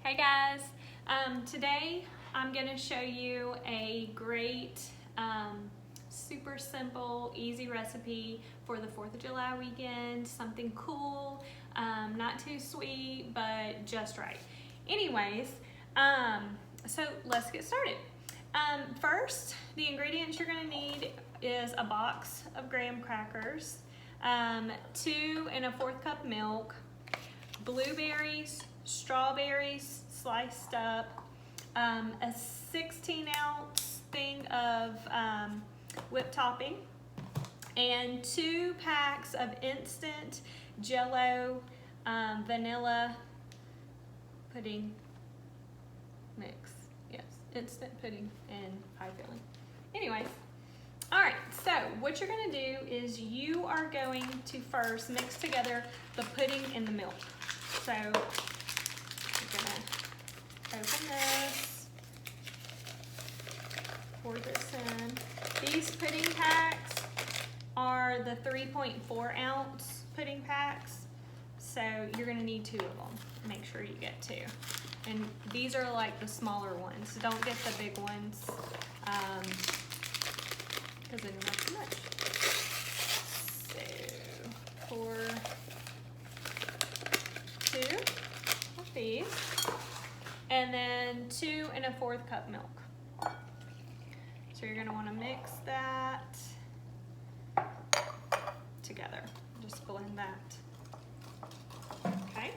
Hey guys, today I'm going to show you a great, super simple, easy recipe for the 4th of July weekend. Something cool, not too sweet, but just right. Anyways, so let's get started. First, the ingredients you're going to need is a box of graham crackers, 2 1/4 cup milk, blueberries, strawberries sliced up, a 16-ounce thing of whipped topping, and 2 packs of instant Jell-O vanilla pudding mix. Yes, instant pudding and pie filling. Anyways, all right, so what you're gonna do is you are going to first mix together the pudding and the milk. So you're gonna open this, pour this in. These pudding packs are the 3.4 ounce pudding packs. So you're gonna need 2 of them. Make sure you get 2. And these are like the smaller ones. So don't get the big ones because then not too much. So pour 2 of these, and then 2 1/4 cup milk. So you're gonna wanna mix that together. Just blend that. Okay?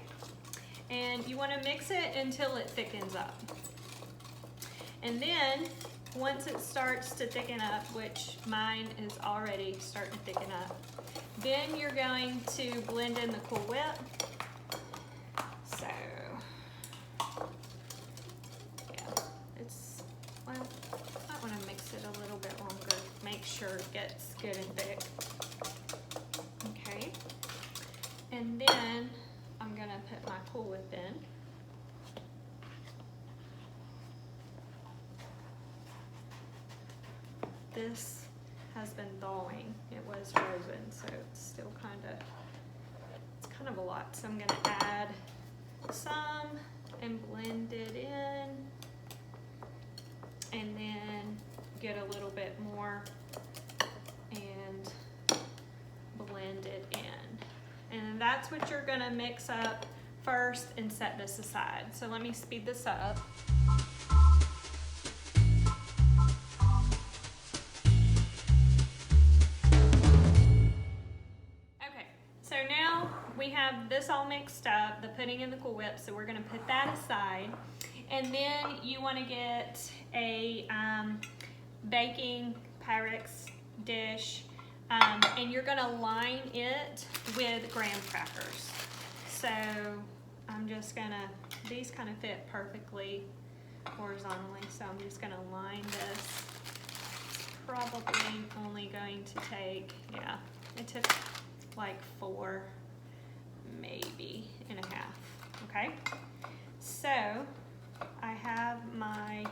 And you wanna mix it until it thickens up. And then, once it starts to thicken up, which mine is already starting to thicken up, then you're going to blend in the Cool Whip. So, yeah, well, I might want to mix it a little bit longer. Make sure it gets good and thick. Okay, and then I'm gonna put my Cool Whip in. This has been thawing. It was frozen, so it's still kind of a lot. So I'm gonna add some and blend it in, and then get a little bit more and blend it in. And that's what you're gonna mix up first and set this aside. So let me speed this up. We have this all mixed up, the pudding and the Cool Whip, so we're gonna put that aside. And then you wanna get a baking Pyrex dish, and you're gonna line it with graham crackers. So I'm just gonna, these kind of fit perfectly horizontally, so I'm just gonna line this. Probably only going to take, yeah, it took like 4, maybe and a half. Okay, so I have my,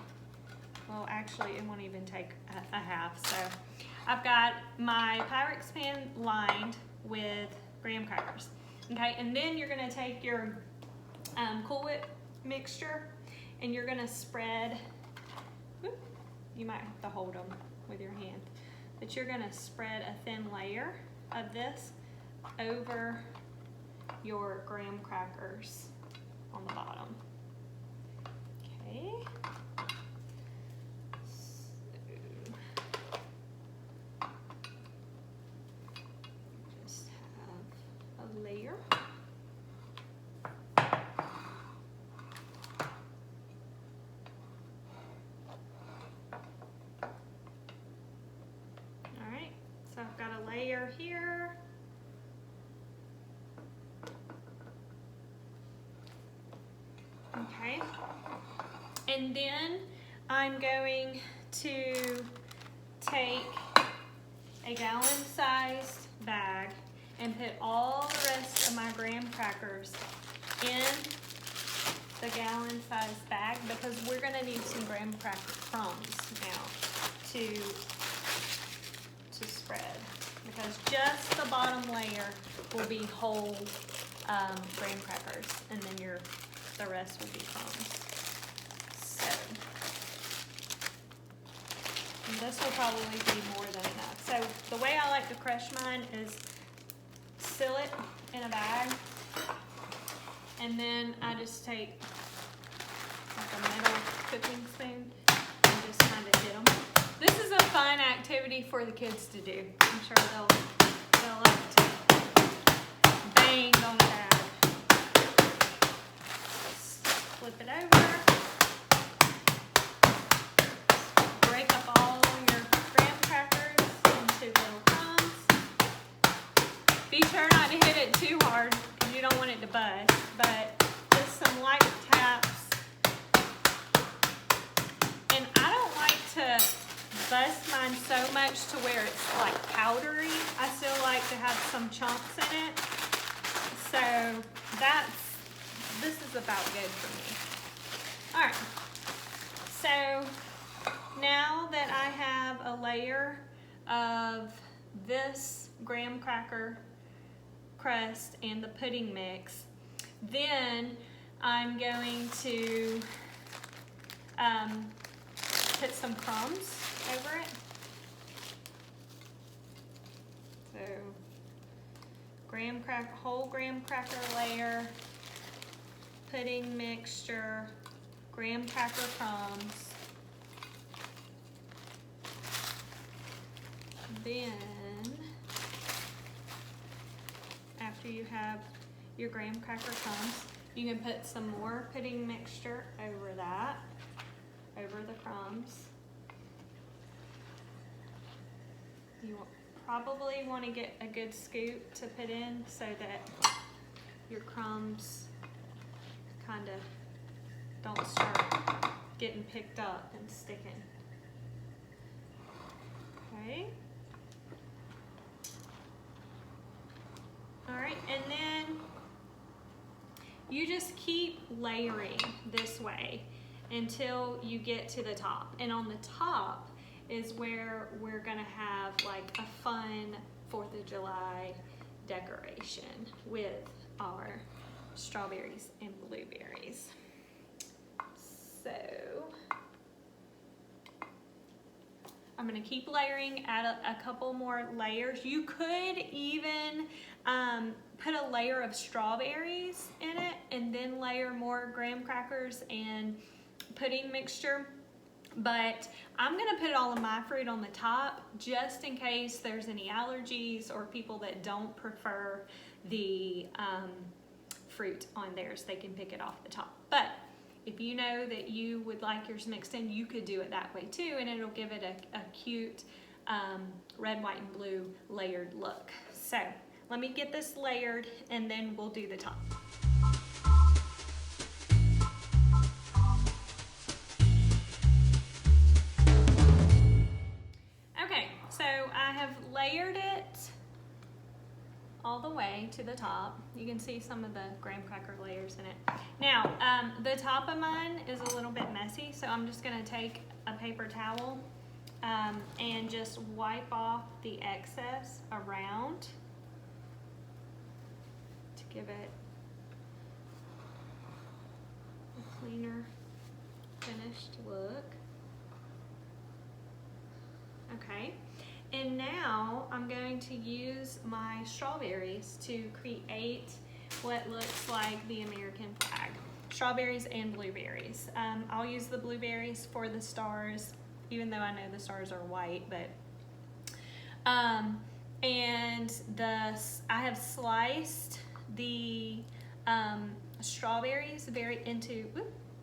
well actually it won't even take a half. So I've got my Pyrex pan lined with graham crackers. Okay, and then you're gonna take your Cool Whip mixture and you're gonna spread, whoop, you might have to hold them with your hand, but you're gonna spread a thin layer of this over your graham crackers on the bottom. Okay. So just have a layer. All right, so I've got a layer here. Okay, and then I'm going to take a gallon-sized bag and put all the rest of my graham crackers in the gallon-sized bag, because we're gonna need some graham cracker crumbs now to spread, because just the bottom layer will be whole graham crackers, and then your the rest will be crumbs. So, and this will probably be more than enough. So the way I like to crush mine is seal it in a bag, and then I just take like a metal cooking spoon and just kind of hit them. This is a fun activity for the kids to do. I'm sure they'll like to bang on the bag. Flip it over. Break up all your graham crackers into little crumbs. Be sure not to hit it too hard because you don't want it to bust, but just some light taps. And I don't like to bust mine so much to where it's like powdery. I still like to have some chunks in it. So this is about good for me. All right, so now that I have a layer of this graham cracker crust and the pudding mix, then I'm going to put some crumbs over it. So whole graham cracker layer, pudding mixture, graham cracker crumbs. Then, after you have your graham cracker crumbs, you can put some more pudding mixture over that, over the crumbs. You probably want to get a good scoop to put in so that your crumbs kind of don't start getting picked up and sticking. Okay. All right, and then you just keep layering this way until you get to the top. And on the top is where we're gonna have like a fun 4th of July decoration with our strawberries and blueberries. So I'm gonna keep layering, add a couple more layers. You could even put a layer of strawberries in it and then layer more graham crackers and pudding mixture. But I'm gonna put all of my fruit on the top just in case there's any allergies or people that don't prefer the fruit on theirs. They can pick it off the top. But if you know that you would like yours mixed in, you could do it that way too, and it'll give it a cute red, white, and blue layered look. So let me get this layered and then we'll do the top. Okay, so I have layered it all the way to the top. You can see some of the graham cracker layers in it. Now, the top of mine is a little bit messy, so I'm just gonna take a paper towel and just wipe off the excess around to give it a cleaner, finished look. Okay. And now I'm going to use my strawberries to create what looks like the American flag. Strawberries and blueberries. I'll use the blueberries for the stars, even though I know the stars are white, but and I have sliced the strawberries into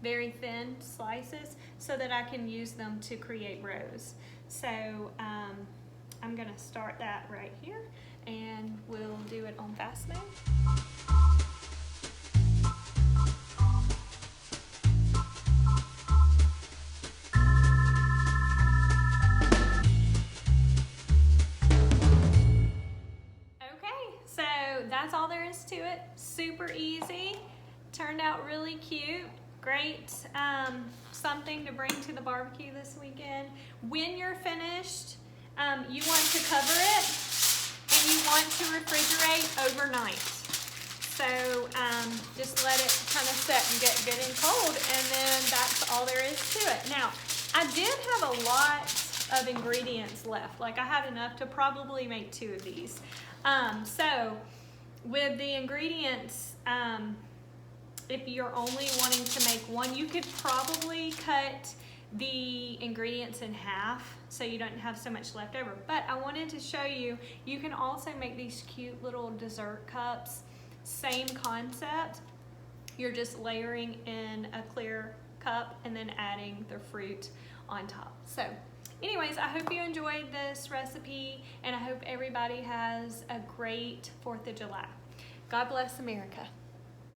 very thin slices so that I can use them to create rows. So I'm gonna start that right here and we'll do it on fast mode. Okay, so that's all there is to it. Super easy, turned out really cute. Great something to bring to the barbecue this weekend. When you're finished, you want to cover it and you want to refrigerate overnight. So just let it kind of set and get good and cold, and then that's all there is to it. Now, I did have a lot of ingredients left. Like I had enough to probably make 2 of these. So with the ingredients, if you're only wanting to make 1, you could probably cut the ingredients in half so you don't have so much left over. But I wanted to show you, you can also make these cute little dessert cups. Same concept. You're just layering in a clear cup and then adding the fruit on top. So anyways, I hope you enjoyed this recipe, and I hope everybody has a great 4th of July. God bless America.